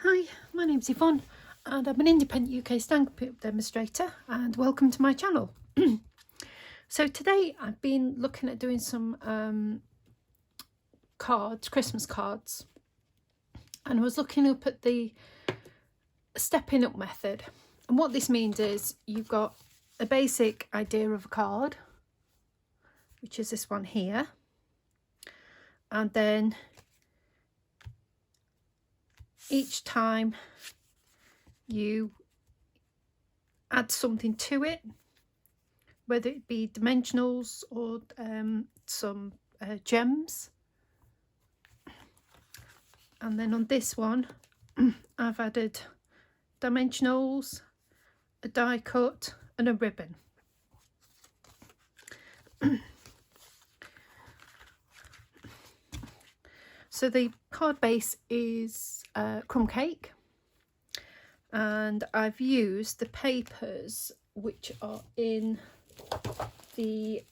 Hi, my name's Yvonne and I'm an independent UK stamp demonstrator, and welcome to my channel. So today I've been looking at doing some cards, Christmas cards, and I was looking up at the stepping up method. And what this means is you've got a basic idea of a card, which is this one here, and then each time you add something to it, whether it be dimensionals or some gems. And then on this one I've added dimensionals, a die cut and a ribbon. So the card base is crumb cake, and I've used the papers which are in the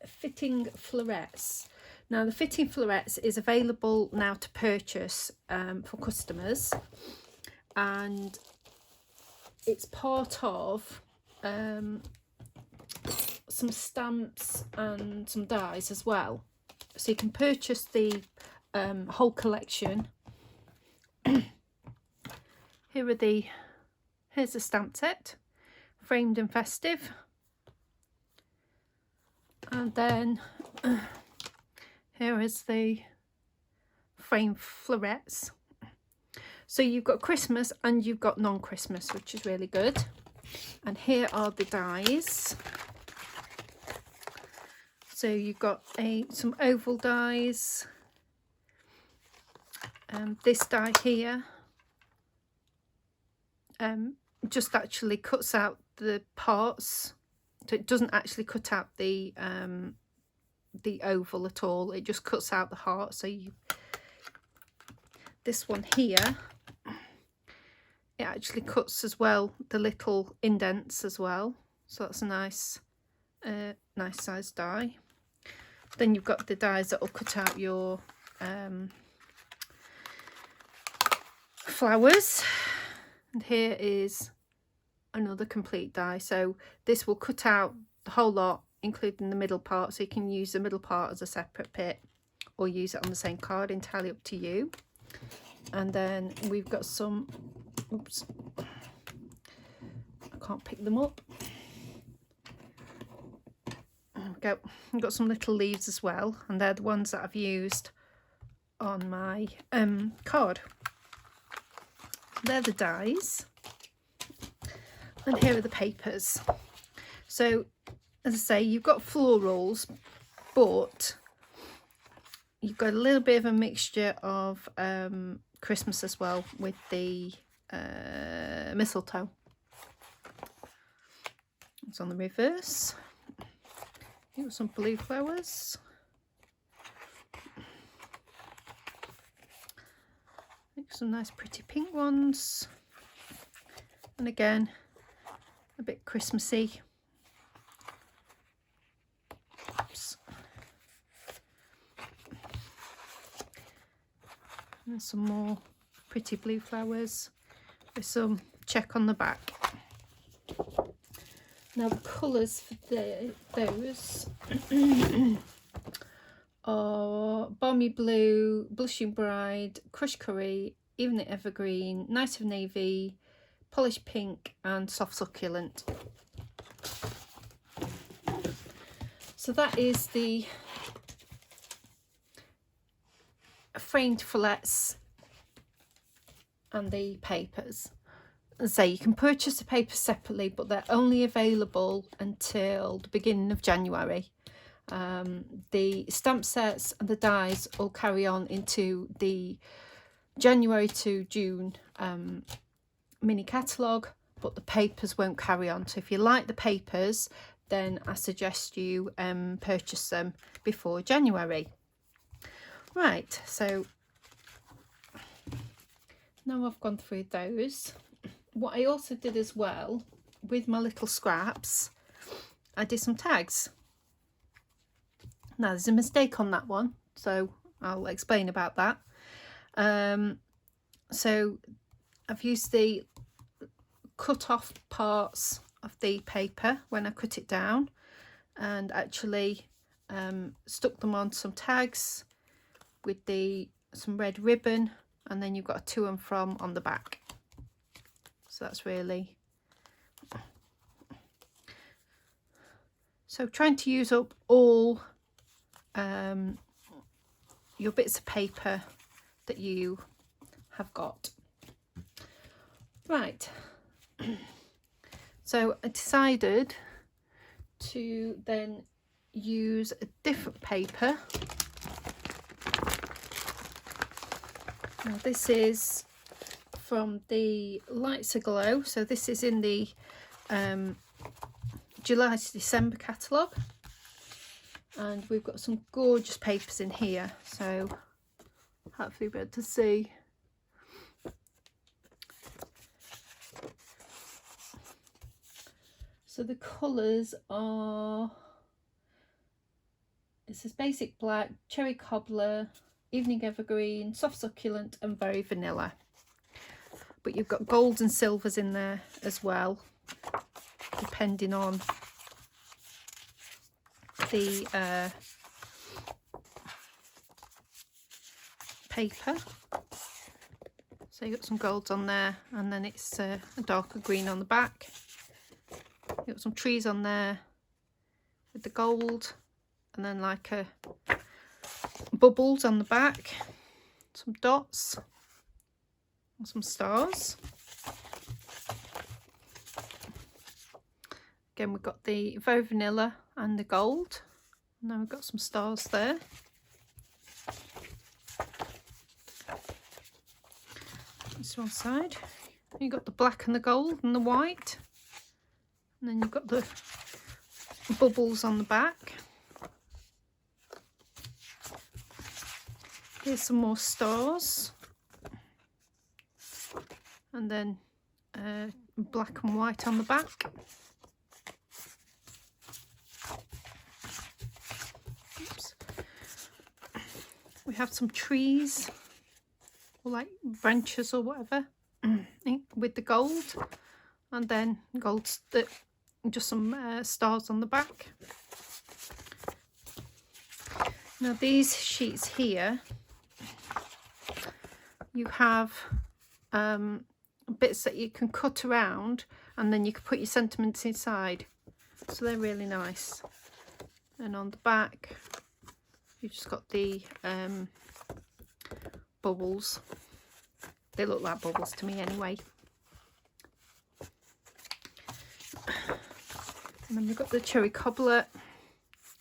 fitting florets. Now the fitting florets is available now to purchase for customers, and it's part of some stamps and some dies as well, so you can purchase the whole collection. Here's the stamp set, framed and festive, and then here is the frame florets. So you've got Christmas and you've got non-Christmas, which is really good. And here are the dies. So you've got some oval dies. This die here just actually cuts out the parts, so it doesn't actually cut out the oval at all. It just cuts out the heart. So this one here, it actually cuts as well the little indents as well, so that's a nice size die. Then you've got the dies that will cut out your flowers, and here is another complete die. So this will cut out the whole lot, including the middle part, so you can use the middle part as a separate bit or use it on the same card, entirely up to you. And then we've got some, oops, I can't pick them up. There we go. I've got some little leaves as well, and they're the ones that I've used on my card. They're the dies, and here are the papers. So as I say, you've got florals, but you've got a little bit of a mixture of Christmas as well with the mistletoe. It's on the reverse. You've got some blue flowers. Some nice pretty pink ones, and again a bit Christmassy. Oops. And some more pretty blue flowers with some check on the back. Now the colours for those are Balmy Blue, Blushing Bride, Crushed Curry, Evening Evergreen, Night of Navy, Polished Pink and Soft Succulent. So that is the framed fillets and the papers. As I say, you can purchase the papers separately, but they're only available until the beginning of January. The stamp sets and the dies all carry on into the January to June mini catalogue, but the papers won't carry on. So if you like the papers, then I suggest you purchase them before January. Right, so now I've gone through those. What I also did as well with my little scraps, I did some tags. Now there's a mistake on that one, so I'll explain about that. So I've used the cut off parts of the paper when I cut it down, and actually stuck them on some tags with some red ribbon, and then you've got a to and from on the back. So that's really, so trying to use up all your bits of paper that you have got. Right, so I decided to then use a different paper. Now this is from the Lights Aglow, so this is in the July to December catalogue, and we've got some gorgeous papers in here, so hopefully you'll be able to see. So the colours are, it says basic black, cherry cobbler, evening evergreen, soft succulent and very vanilla. But you've got golds and silvers in there as well, depending on the paper. So you've got some golds on there, and then it's a darker green on the back. You've got some trees on there with the gold, and then like bubbles on the back, some dots and some stars. Again, we've got the very vanilla and the gold, and then we've got some stars there. This one side, you've got the black and the gold and the white, and then you've got the bubbles on the back. Here's some more stars, and then black and white on the back. Oops. We have some trees, or like branches or whatever, with the gold, and then just some stars on the back. Now these sheets here, you have bits that you can cut around, and then you can put your sentiments inside, so they're really nice. And on the back you've just got the bubbles. They look like bubbles to me anyway. And then we've got the cherry cobbler,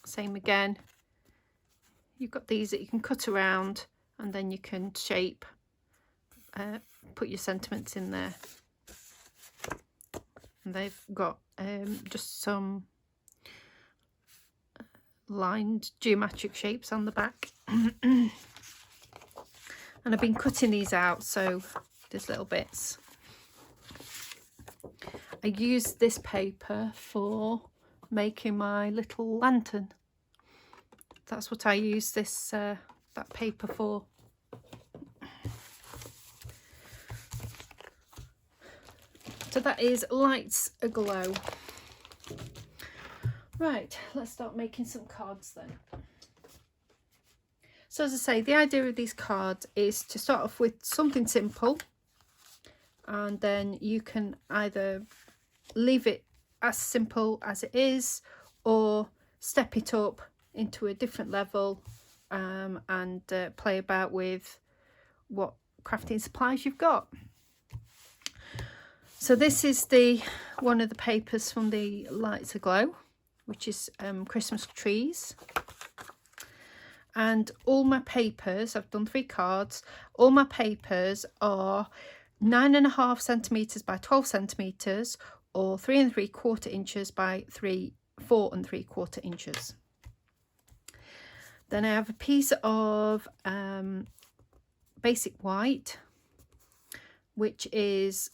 same again. You've got these that you can cut around, and then you can shape, put your sentiments in there. And they've got just some lined geometric shapes on the back. And I've been cutting these out, so there's little bits. I used this paper for making my little lantern. That's what I use this that paper for. So that is Lights Aglow. Right, let's start making some cards then. So as I say, the idea of these cards is to start off with something simple, and then you can either leave it as simple as it is, or step it up into a different level, and play about with what crafting supplies you've got. So this is one of the papers from the Lights Aglow, which is Christmas trees. And all my papers, I've done 3 cards, all my papers are 9.5 centimetres by 12 centimetres, or 3 3/4 inches by 4 3/4 inches. Then I have a piece of basic white, which is,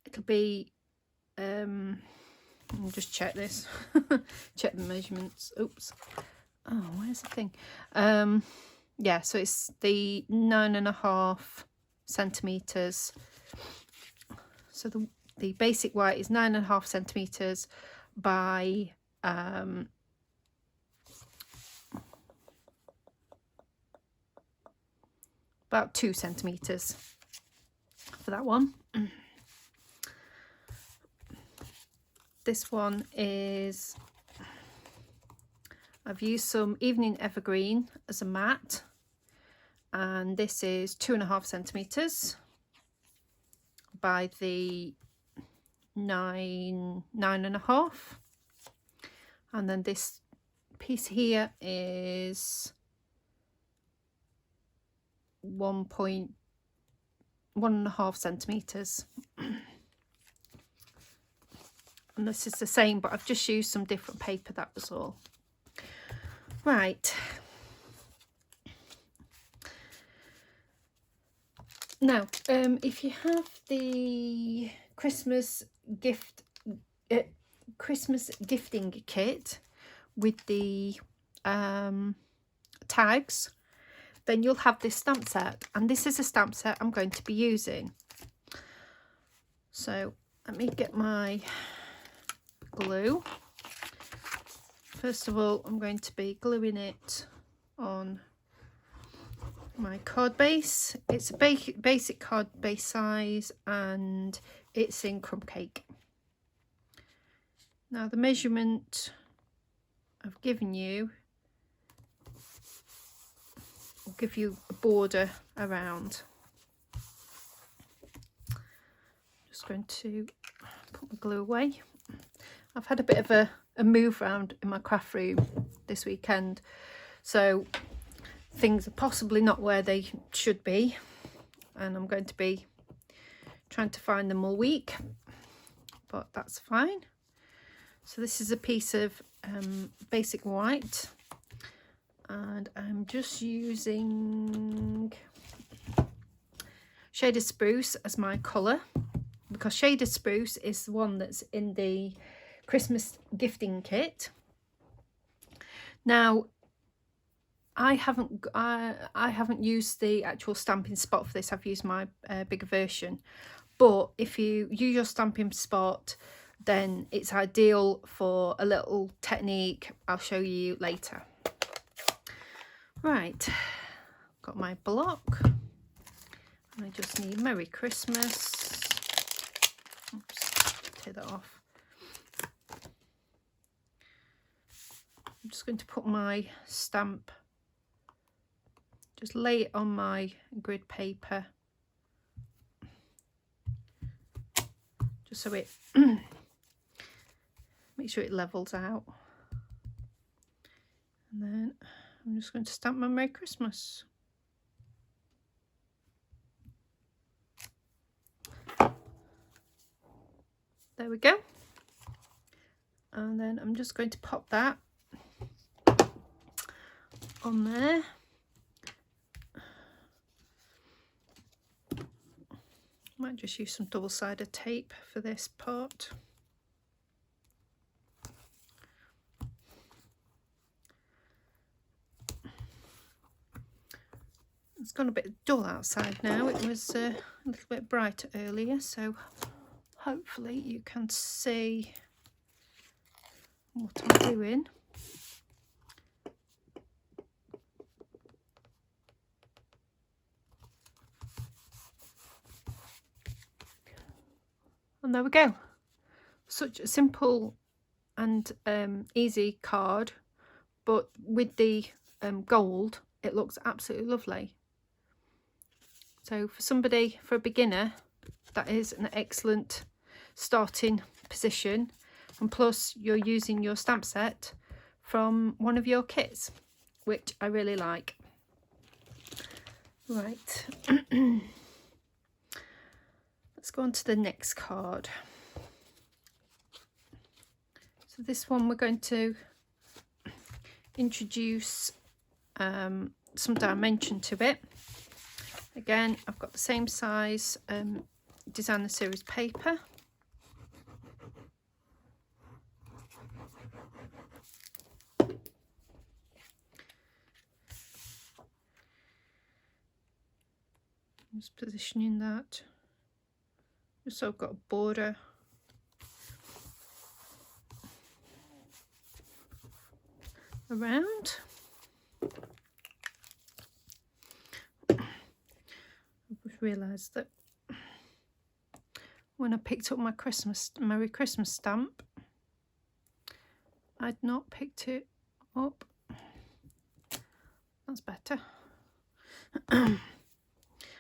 it'll be, I'll just check this, check the measurements. Oops. Oh, where's the thing? Yeah, so it's the 9.5 centimetres So the basic white is 9.5 centimeters by about 2 centimeters for that one. This one is, I've used some Evening Evergreen as a mat, and this is 2.5 centimeters by the 9.5, and then this piece here is 1.5 centimeters. And this is the same, but I've just used some different paper, that was all. Right. Now, if you have the Christmas gifting kit with the tags, then you'll have this stamp set, and this is a stamp set I'm going to be using. So let me get my glue. First of all, I'm going to be gluing it on my card base. It's a basic card base size, and it's in crumb cake. Now the measurement I've given you will give you a border around. Just going to put my glue away. I've had a bit of a move around in my craft room this weekend, so things are possibly not where they should be, and I'm going to be trying to find them all week, but that's fine. So this is a piece of basic white, and I'm just using Shaded Spruce as my colour, because Shaded Spruce is the one that's in the Christmas gifting kit. Now I haven't used the actual stamping spot for this. I've used my bigger version, but if you use your stamping spot, then it's ideal for a little technique I'll show you later. Right, got my block, and I just need Merry Christmas. Oops, take that off. I'm just going to put my stamp, just lay it on my grid paper, just so it make sure it levels out, and then I'm just going to stamp my Merry Christmas. There we go. And then I'm just going to pop that on there. Might just use some double-sided tape for this part. It's gone a bit dull outside now. It was a little bit brighter earlier, so hopefully you can see what I'm doing. And there we go. Such a simple and easy card, but with the gold, it looks absolutely lovely. So for a beginner, that is an excellent starting position, and plus you're using your stamp set from one of your kits, which I really like. Right. Let's go on to the next card. So this one we're going to introduce some dimension to it. Again, I've got the same size designer series paper. Just positioning that just so I've got a border. Around. I just realised that when I picked up my Merry Christmas stamp, I'd not picked it up. That's better. I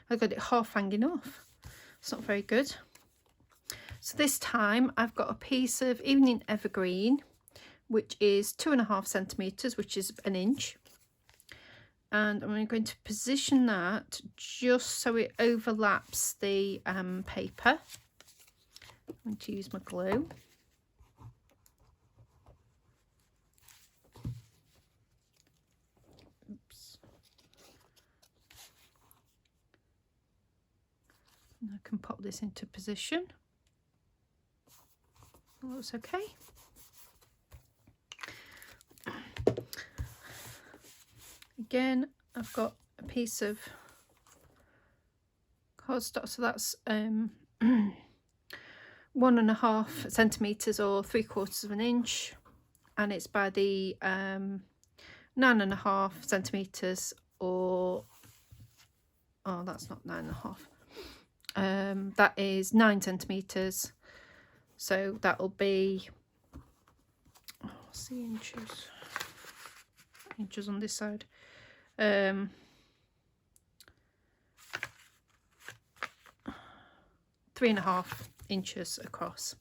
got it half hanging off. It's not very good. So this time I've got a piece of Evening Evergreen, which is 2.5 centimetres, which is an inch. And I'm going to position that just so it overlaps the paper. I'm going to use my glue. Oops. And I can pop this into position. That looks okay. Again, I've got a piece of cardstock, so that's 1.5 centimetres or 3/4 of an inch, and it's by the 9.5 centimetres or, oh, that's not 9.5, that is 9 centimetres, so that'll be, oh, what's the inches on this side, 3.5 inches across.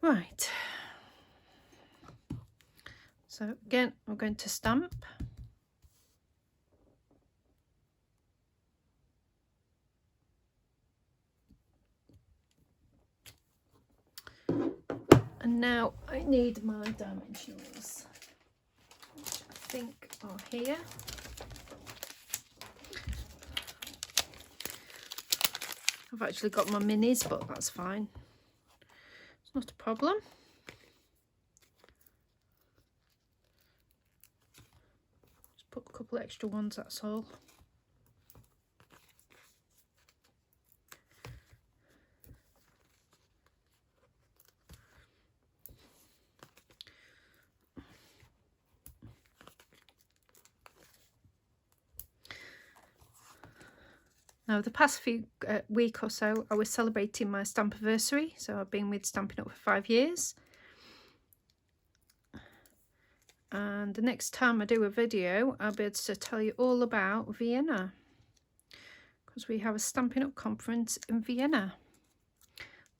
Right, so again I'm going to stamp. And now I need my dimensionals, which I think are here. I've actually got my minis, but that's fine. It's not a problem. Just put a couple extra ones, that's all. Now, the past few week or so, I was celebrating my stamp anniversary. So I've been with Stampin' Up for 5 years. And the next time I do a video, I'll be able to tell you all about Vienna, because we have a Stampin' Up conference in Vienna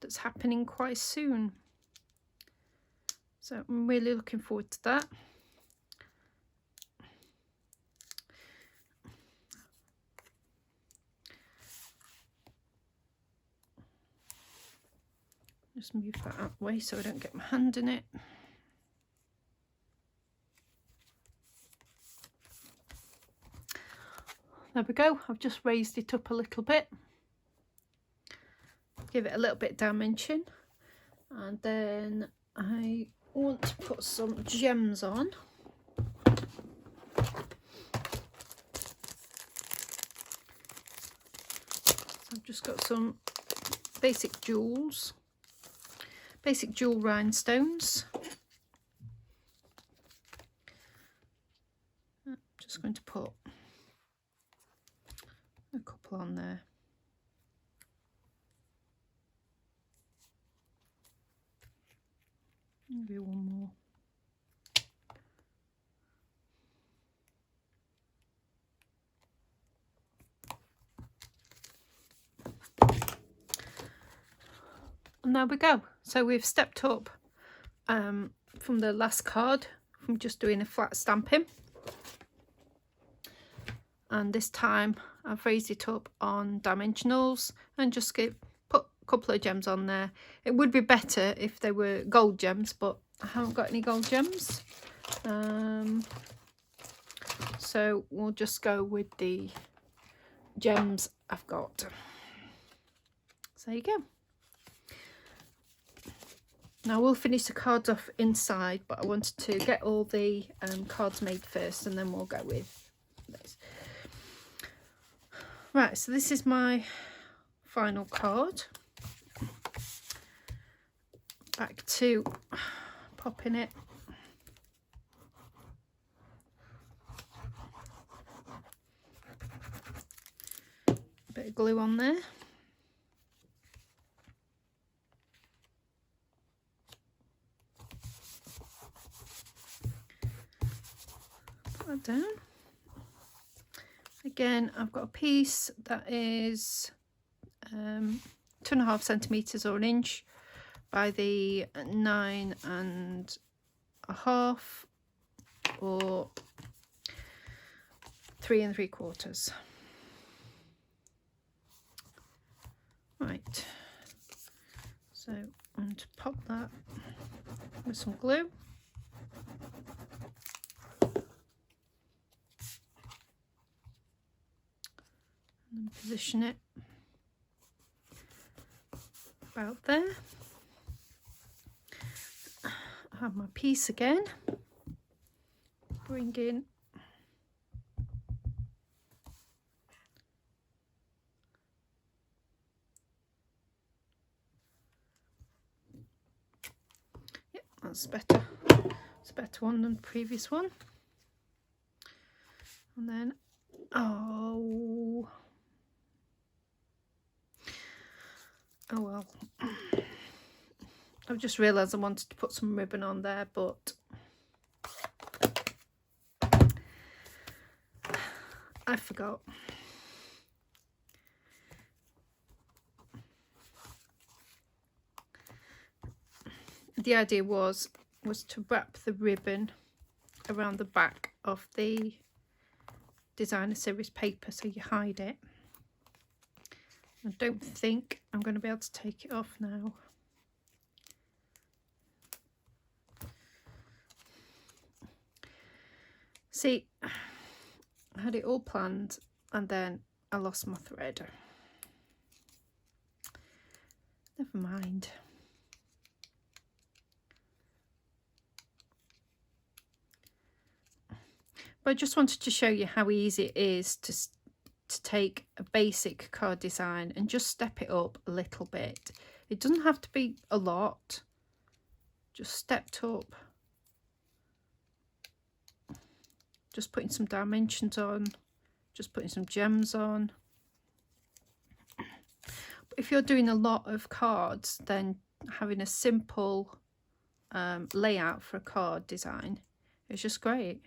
that's happening quite soon. So I'm really looking forward to that. Just move that out of the way so I don't get my hand in it. There we go. I've just raised it up a little bit. Give it a little bit of dimension. And then I want to put some gems on. So I've just got some basic jewels. Basic jewel rhinestones. I'm just going to put a couple on there. Maybe one more. And there we go. So we've stepped up from the last card, from just doing a flat stamping. And this time I've raised it up on dimensionals and just put a couple of gems on there. It would be better if they were gold gems, but I haven't got any gold gems. So we'll just go with the gems I've got. So there you go. Now we'll finish the cards off inside, but I wanted to get all the cards made first, and then we'll go with this. Right, so this is my final card. Back to popping it. A bit of glue on there. Put that down. Again, I've got a piece that is 2.5 centimeters or an inch by the 9.5 or 3 3/4. Right, so I'm going to pop that with some glue. And position it about there. I have my piece again. Bring in that's better. It's a better one than the previous one. And then, oh well. I've just realised I wanted to put some ribbon on there, but I forgot. The idea was to wrap the ribbon around the back of the designer series paper so you hide it. I don't think I'm going to be able to take it off now. See, I had it all planned and then I lost my thread. Never mind. But I just wanted to show you how easy it is to take a basic card design and just step it up a little bit. It doesn't have to be a lot, just stepped up. Just putting some dimensions on, just putting some gems on. But if you're doing a lot of cards, then having a simple layout for a card design is just great.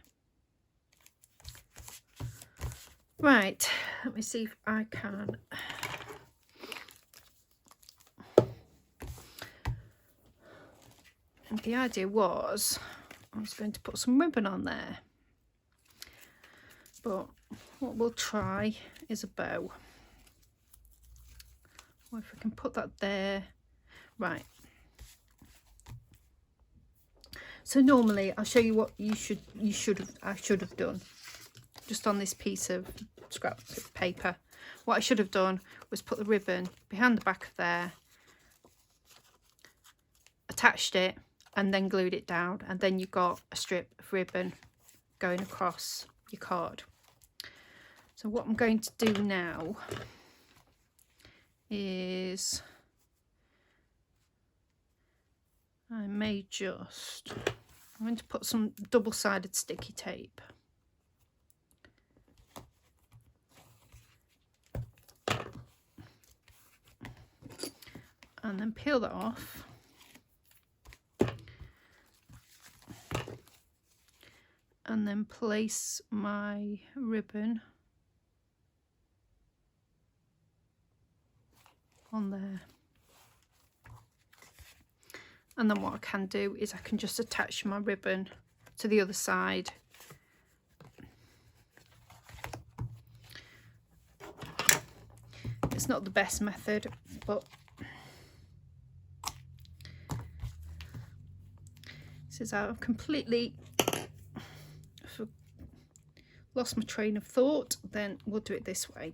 Right, let me see if I can. And the idea was I was going to put some ribbon on there. But what we'll try is a bow. Well, if we can put that there. Right. So normally I'll show you what I should have done. Just on this piece of scrap paper. What I should have done was put the ribbon behind the back of there, attached it, and then glued it down, and then you've got a strip of ribbon going across your card. So what I'm going to do now is I'm going to put some double-sided sticky tape. And then peel that off. And then place my ribbon on there. And then what I can do is I can just attach my ribbon to the other side. It's not the best method, but this is how I've completely lost my train of thought. Then we'll do it this way.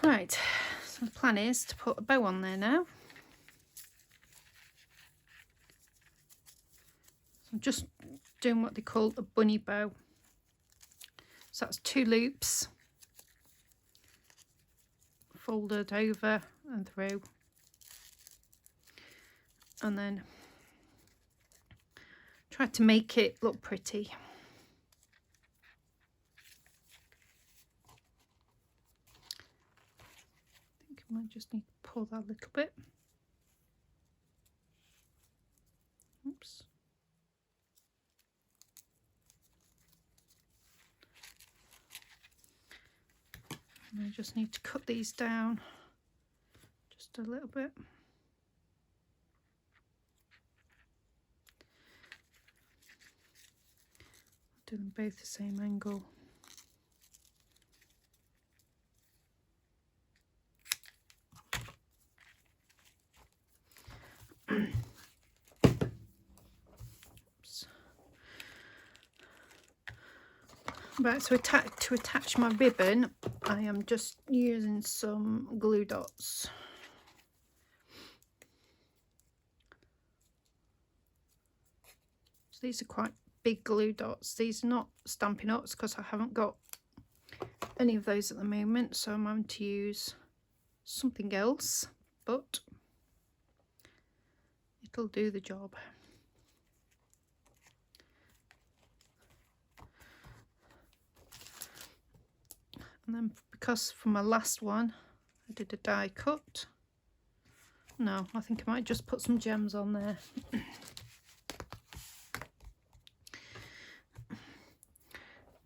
Right, so the plan is to put a bow on there now. So I'm just doing what they call a bunny bow. So that's 2 loops folded over and through, and then try to make it look pretty. I think I might just need to pull that a little bit. Oops. And I just need to cut these down just a little bit. Do them both the same angle. Right, so to attach my ribbon, I am just using some glue dots. So these are quite big glue dots. These are not Stampin' Ups because I haven't got any of those at the moment, so I'm having to use something else, but it'll do the job. And then because for my last one I did a die cut, no, I think I might just put some gems on there.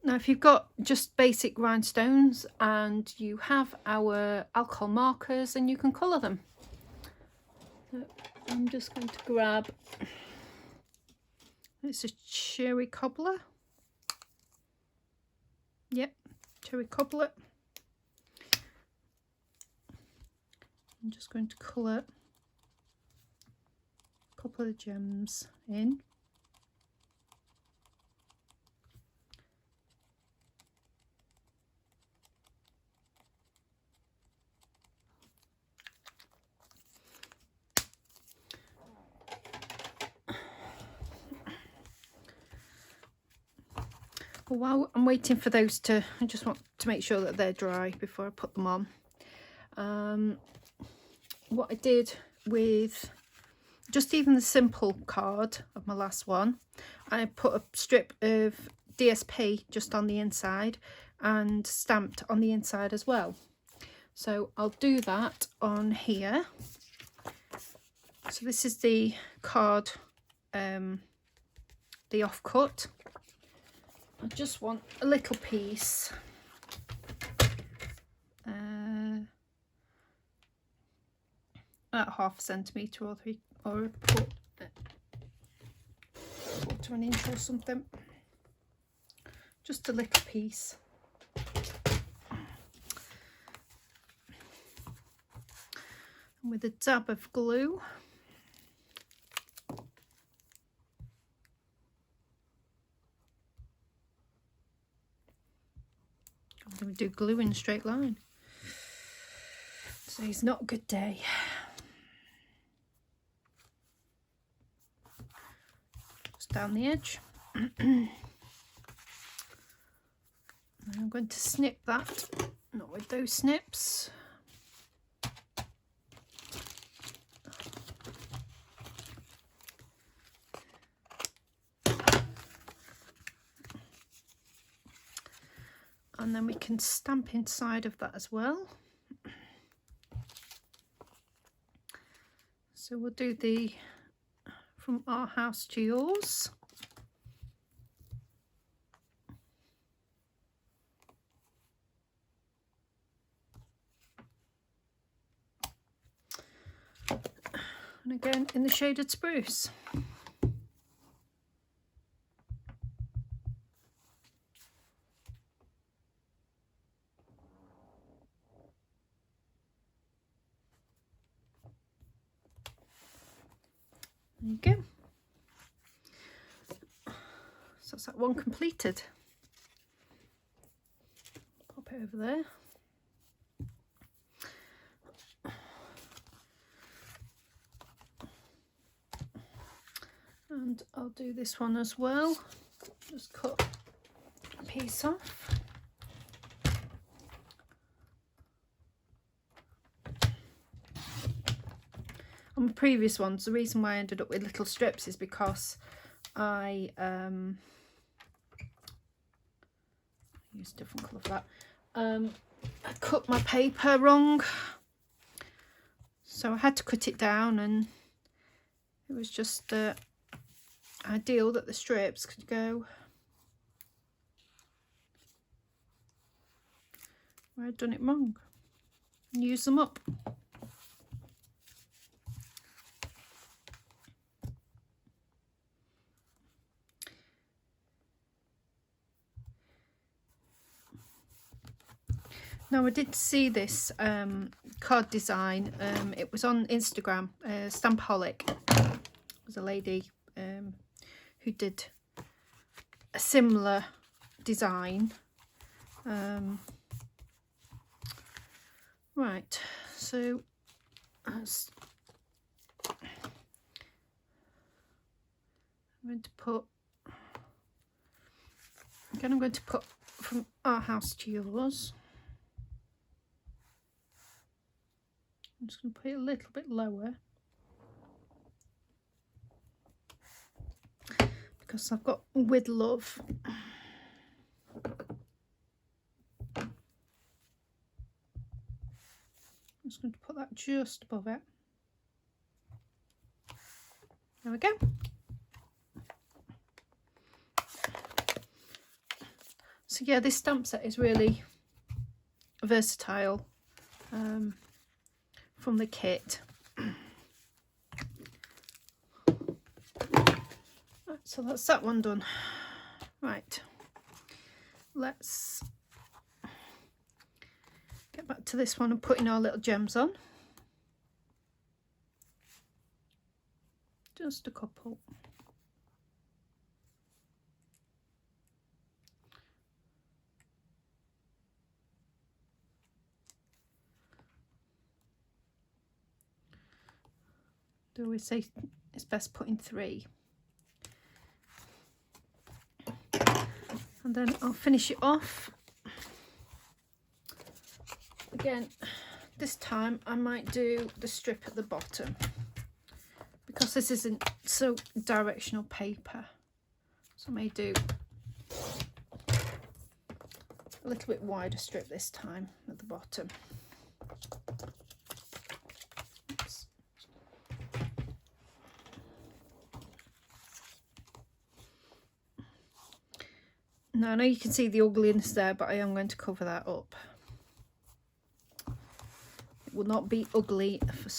Now if you've got just basic rhinestones and you have our alcohol markers, then you can colour them. So I'm just going to grab, it's a cherry cobbler. Yep, cherry cobbler. I'm just going to colour a couple of gems in. While I'm waiting for those to, I just want to make sure that they're dry before I put them on. What I did with just even the simple card of my last one, I put a strip of DSP just on the inside and stamped on the inside as well. So I'll do that on here. So this is the card, the offcut. I just want a little piece, about 1/2 centimetre or 3 or a quarter an inch or something. Just a little piece. And with a dab of glue. I'm going to do glue in a straight line. So it's not a good day. Just down the edge. And I'm going to snip that, not with those snips. And then we can stamp inside of that as well. So we'll do the from our house to yours. And again in the shaded spruce. There you go. So that's that one completed. Pop it over there. And I'll do this one as well. Just cut a piece off. On the previous ones, the reason why I ended up with little strips is because I use a different colour for that. I cut my paper wrong, so I had to cut it down, and it was just ideal that the strips could go where I'd done it wrong and use them up. Now, I did see this card design. It was on Instagram. Stampaholic was a lady who did a similar design. Right, so I'm going to put, again, I'm going to put from our house to yours. I'm just going to put it a little bit lower because I've got with love. I'm just going to put that just above it. There we go. So yeah, this stamp set is really versatile. From the kit. Right, so that's that one done. Right, let's get back to this one and putting our little gems on. Just a couple. I always say it's best putting 3, and then I'll finish it off. Again, this time I might do the strip at the bottom because this isn't so directional paper, so I may do a little bit wider strip this time at the bottom. Now, I know you can see the ugliness there, but I am going to cover that up. It will not be ugly for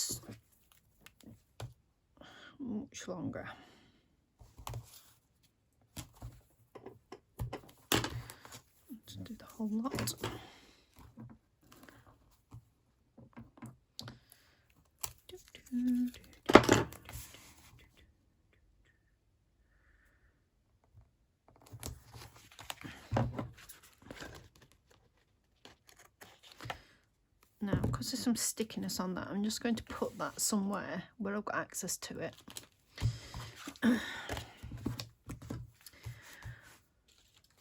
much longer. Let's do the whole lot. Now, because there's some stickiness on that, I'm just going to put that somewhere where I've got access to it.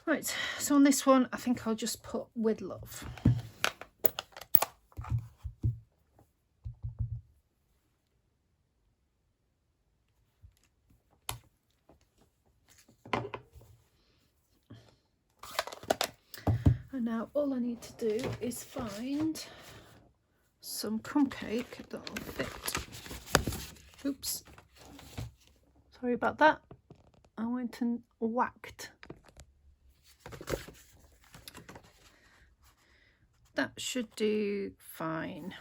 Right, so on this one, I think I'll just put with love. And now all I need to do is find some crumb cake that'll fit. Oops, sorry about that. I went and whacked. That should do fine.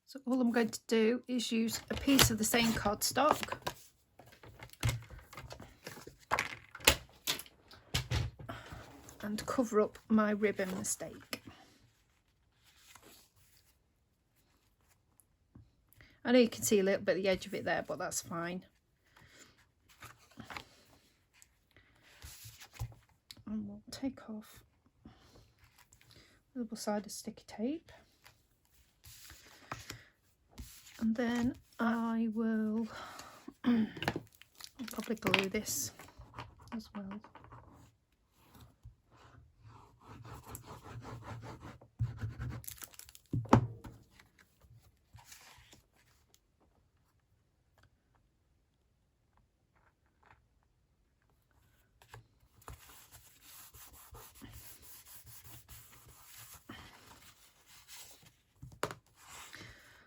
So all I'm going to do is use a piece of the same cardstock. And cover up my ribbon mistake. I know you can see a little bit of the edge of it there, but that's fine. and we'll take off the double-sided sticky tape, and then I will I'll probably glue this as well.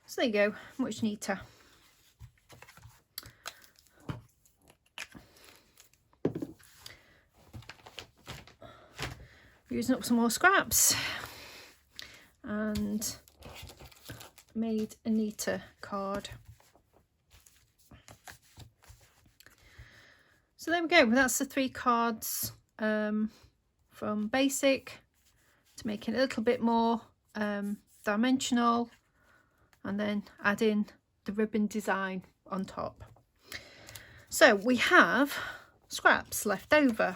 So there you go, much neater. Using up some more scraps and made a neater card. So there we go, that's the 3 cards from basic to make it a little bit more dimensional, and then add in the ribbon design on top. So we have scraps left over.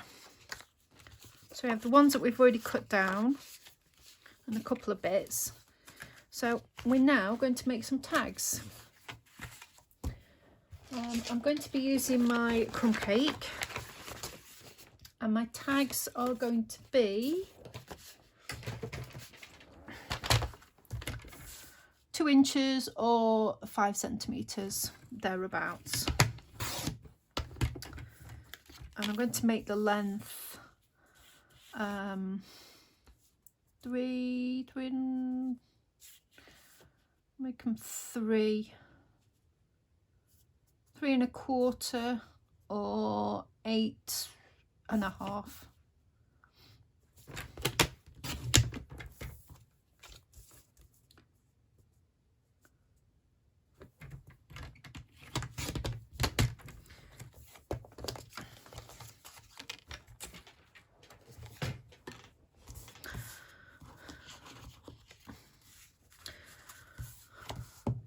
So we have the ones that we've already cut down and a couple of bits. So we're now going to make some tags. I'm going to be using my crumb cake, and my tags are going to be 2 inches or 5 centimeters, thereabouts. And I'm going to make the length 3, make them 3 3¼ or 8½.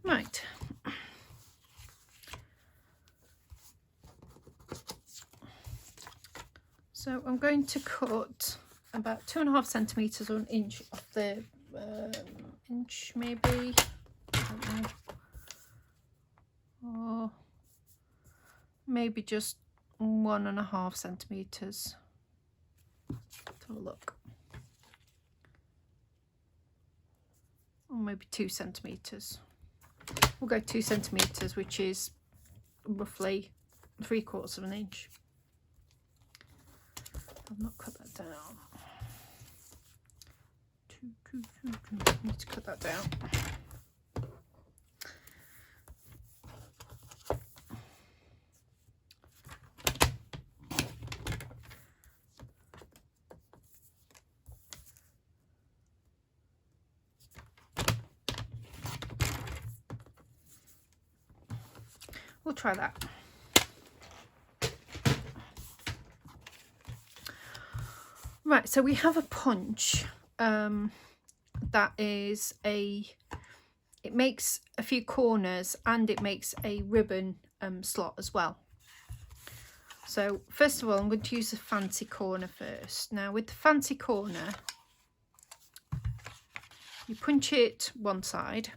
Right. So I'm going to cut about 2½ centimeters or 1 inch off the inch, maybe, I don't know, or maybe just 1½ centimeters. Let's have a look. Or maybe 2 centimeters. We'll go 2 centimeters, which is roughly 3/4 of an inch. I've not cut that down. I need to cut that down. We'll try that. Right, so we have a punch that is it makes a few corners and it makes a ribbon slot as well. So first of all, I'm going to use the fancy corner first. Now with the fancy corner, you punch it one side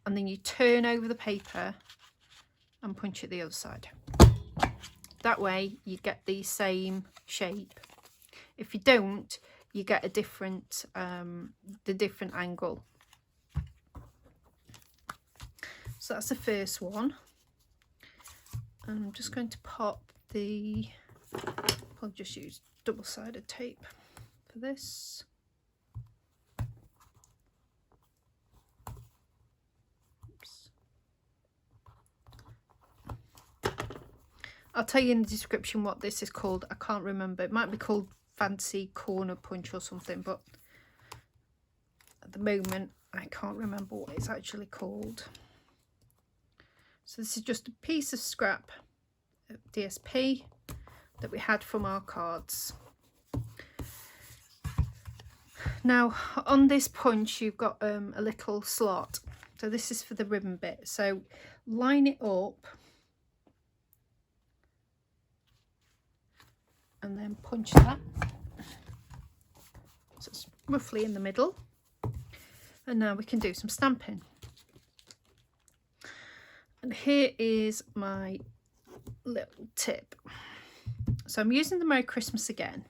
and then you turn over the paper and punch it the other side. That way you get the same shape. If you don't, you get a different the different angle. So that's the first one. And I'm just going to pop the, I'll just use double-sided tape for this. Oops. I'll tell you in the description what this is called. I can't remember. It might be called fancy corner punch or something, but at the moment I can't remember what it's actually called. So this is just a piece of scrap DSP that we had from our cards. Now on this punch you've got a little slot, so this is for the ribbon bit. So line it up and then punch that. So it's roughly in the middle. And now we can do some stamping. And here is my little tip. So I'm using the Merry Christmas again.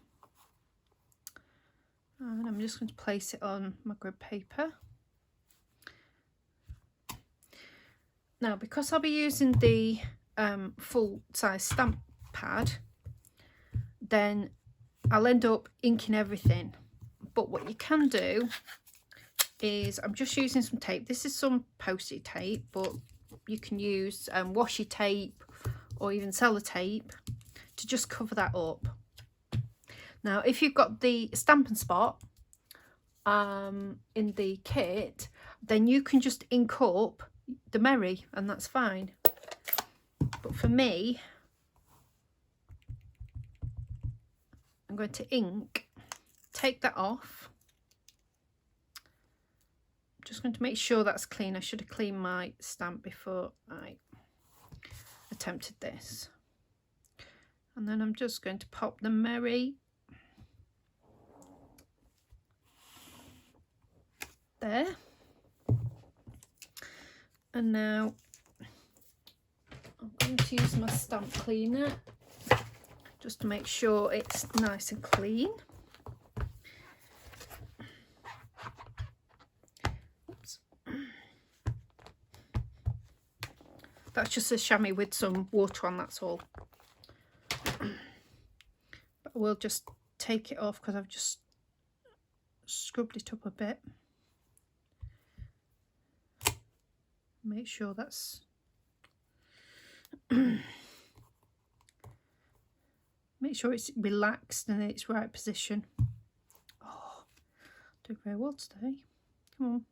And I'm just going to place it on my grid paper. Now, because I'll be using the full size stamp pad, then I'll end up inking everything. But what you can do is, I'm just using some tape. This is some post-it tape, but you can use washi tape or even sellotape to just cover that up. Now, if you've got the Stampin' Spot in the kit, then you can just ink up the Merry, and that's fine. But for me, I'm going to ink, take that off. I'm just going to make sure that's clean. I should have cleaned my stamp before I attempted this. And then I'm just going to pop the Merry there. And now I'm going to use my stamp cleaner just to make sure it's nice and clean. Oops. That's just a chamois with some water on, that's all. But we'll just take it off because I've just scrubbed it up a bit. Make sure that's make sure it's relaxed and in its right position. Oh, doing very well today. Come on.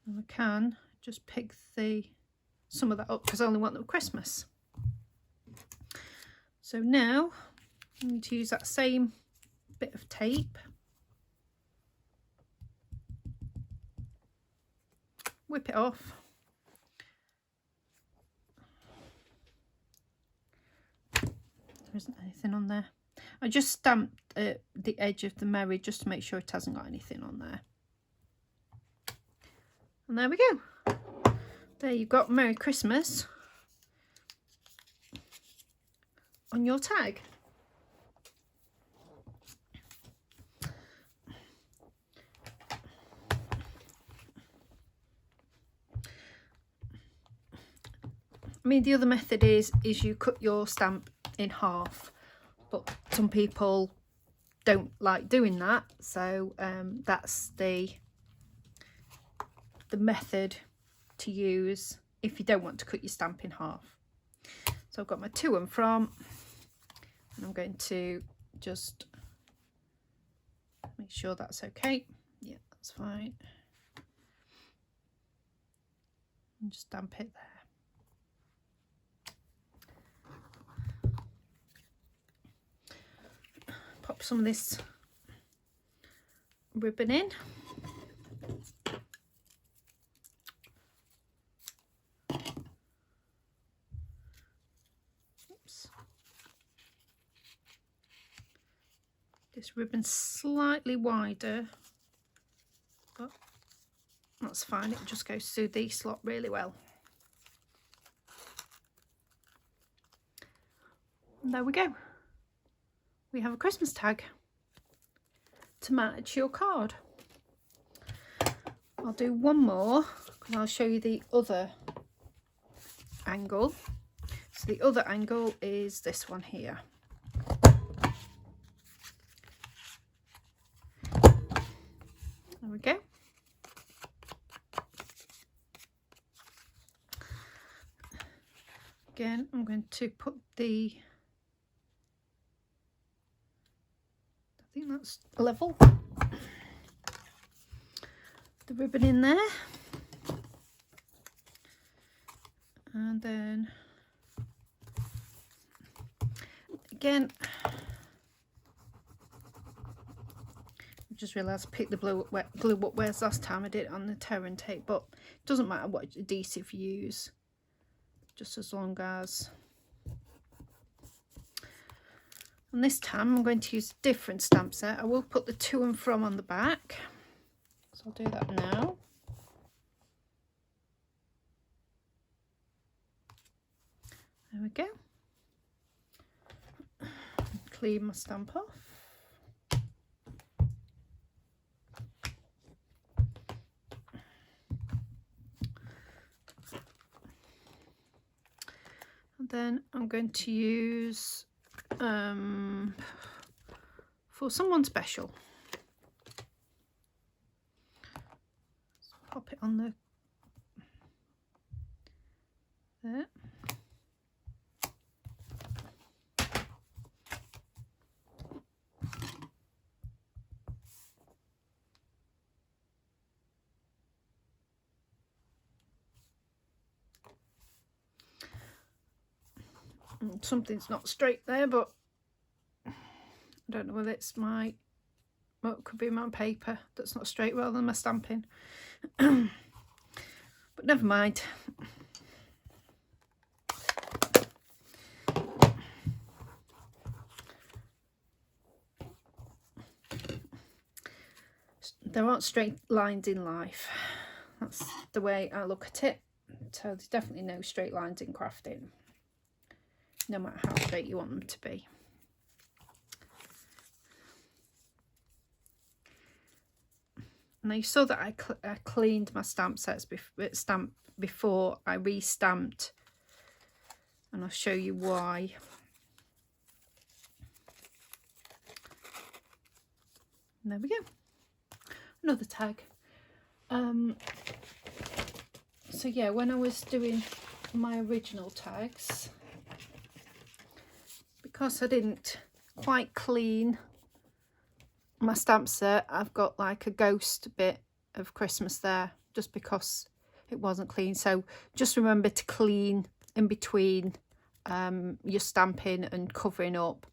And I can just pick some of that up because I only want them Christmas. So now I'm going to use that same bit of tape. Whip it off. There isn't anything on there. I just stamped the edge of the Merry just to make sure it hasn't got anything on there. And there we go. There you've got Merry Christmas on your tag. I mean, the other method is you cut your stamp in half, but some people don't like doing that, so that's the method to use if you don't want to cut your stamp in half. So I've got my to and from, and I'm going to just make sure that's okay. Yeah, that's fine. And just stamp it there. Pop some of this ribbon in. Oops. This ribbon's slightly wider, but that's fine. It just goes through the slot really well. And there we go. We have a Christmas tag to match your card. I'll do one more and I'll show you the other angle. So the other angle is this one here. There we go. Again, I'm going to put the, I think that's level, the ribbon in there, and then again I just realised I picked the glue up whereas last time I did it on the tear and tape, but it doesn't matter what adhesive you use, just as long as And this time I'm going to use a different stamp set. I will put the to and from on the back. So I'll do that now. There we go. Clean my stamp off. And then I'm going to use for someone special. So pop it on there. Something's not straight there, but I don't know whether it's my, well, it could be my paper that's not straight rather than my stamping. But never mind. There aren't straight lines in life. That's the way I look at it. So there's definitely no straight lines in crafting, no matter how straight you want them to be. Now you saw that I cleaned my stamp sets before I re-stamped, and I'll show you why. And there we go. Another tag. So yeah, when I was doing my original tags, because I didn't quite clean my stamp set, I've got like a ghost bit of Christmas there just because it wasn't clean. So just remember to clean in between your stamping and covering up.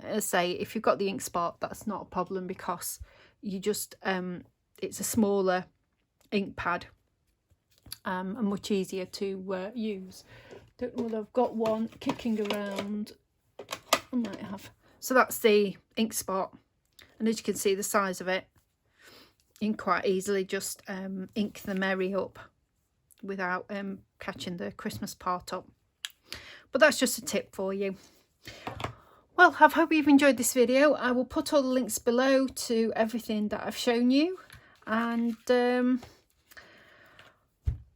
As I say, if you've got the ink spot, that's not a problem because you just it's a smaller ink pad and much easier to use. Don't know whether I've got one kicking around. I might have. So that's the ink spot, and as you can see the size of it, you can quite easily just ink the Merry up without catching the Christmas part up. But that's just a tip for you. Well, I hope you've enjoyed this video. I will put all the links below to everything that I've shown you, and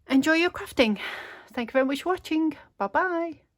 enjoy your crafting. Thank you very much for watching. Bye bye.